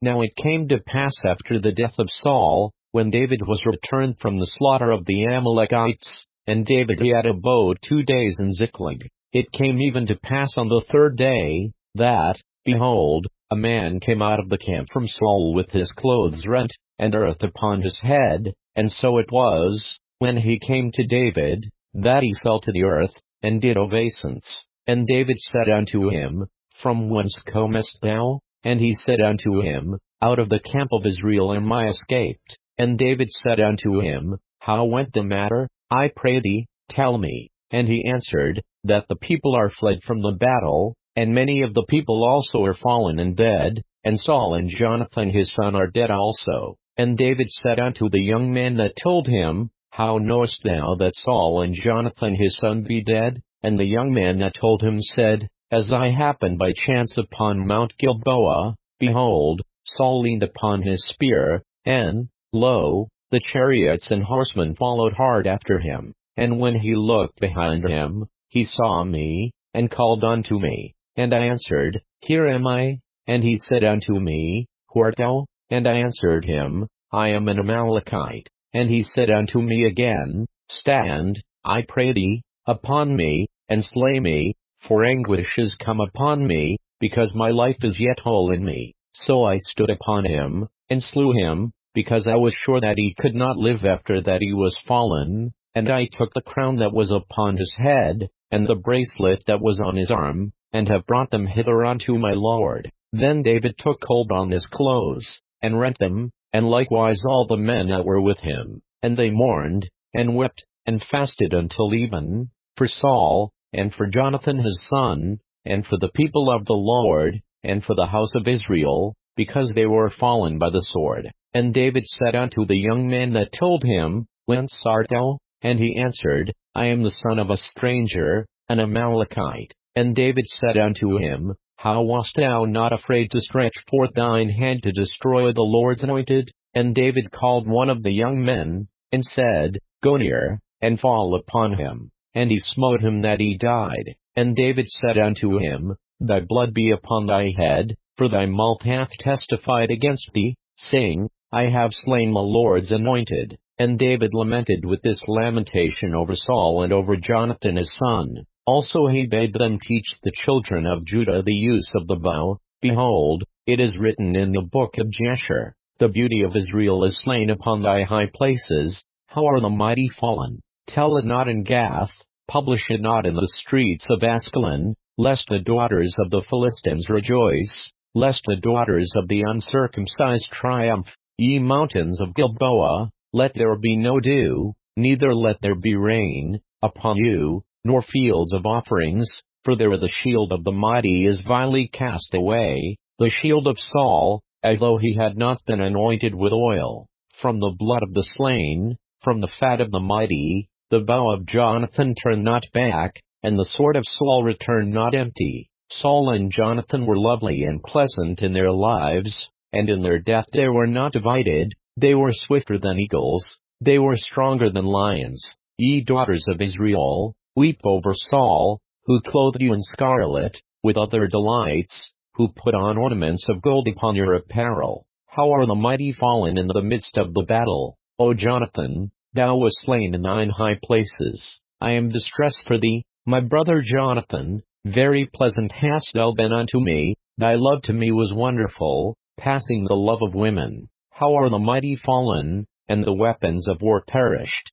Now it came to pass after the death of Saul, when David was returned from the slaughter of the Amalekites, and David had abode 2 days in Ziklag. It came even to pass on the 3rd day, that, behold, a man came out of the camp from Saul with his clothes rent, and earth upon his head. And so it was, when he came to David, that he fell to the earth, and did obeisance. And David said unto him, From whence comest thou? And he said unto him, Out of the camp of Israel am I escaped. And David said unto him, How went the matter? I pray thee, tell me. And he answered, That the people are fled from the battle, and many of the people also are fallen and dead, and Saul and Jonathan his son are dead also. And David said unto the young man that told him, How knowest thou that Saul and Jonathan his son be dead? And the young man that told him said, As I happened by chance upon Mount Gilboa, behold, Saul leaned upon his spear, and, lo, the chariots and horsemen followed hard after him. And when he looked behind him, he saw me, and called unto me. And I answered, Here am I. And he said unto me, Who art thou? And I answered him, I am an Amalekite. And he said unto me again, Stand, I pray thee, upon me, and slay me, for anguish is come upon me, because my life is yet whole in me. So I stood upon him, and slew him, because I was sure that he could not live after that he was fallen. And I took the crown that was upon his head, and the bracelet that was on his arm, and have brought them hither unto my lord. Then David took hold on his clothes, and rent them, and likewise all the men that were with him. And they mourned, and wept, and fasted until even, for Saul, and for Jonathan his son, and for the people of the Lord, and for the house of Israel, because they were fallen by the sword. And David said unto the young man that told him, Whence art thou? And he answered, I am the son of a stranger, an Amalekite. And David said unto him, How wast thou not afraid to stretch forth thine hand to destroy the Lord's anointed? And David called one of the young men, and said, Go near, and fall upon him. And he smote him that he died. And David said unto him, Thy blood be upon thy head, for thy mouth hath testified against thee, saying, I have slain my Lord's anointed. And David lamented with this lamentation over Saul and over Jonathan his son. Also he bade them teach the children of Judah the use of the bow. Behold, it is written in the book of Jasher, The beauty of Israel is slain upon thy high places. How are the mighty fallen? Tell it not in Gath, publish it not in the streets of Askelon, lest the daughters of the Philistines rejoice, lest the daughters of the uncircumcised triumph. Ye mountains of Gilboa, let there be no dew, neither let there be rain, upon you, nor fields of offerings, for there the shield of the mighty is vilely cast away, the shield of Saul, as though he had not been anointed with oil. From the blood of the slain, from the fat of the mighty, the bow of Jonathan turned not back, and the sword of Saul returned not empty. Saul and Jonathan were lovely and pleasant in their lives, and in their death they were not divided. They were swifter than eagles, they were stronger than lions. Ye daughters of Israel, weep over Saul, who clothed you in scarlet, with other delights, who put on ornaments of gold upon your apparel. How are the mighty fallen in the midst of the battle? O Jonathan, thou wast slain in thine high places. I am distressed for thee, my brother Jonathan. Very pleasant hast thou been unto me, thy love to me was wonderful, passing the love of women. How are the mighty fallen, and the weapons of war perished?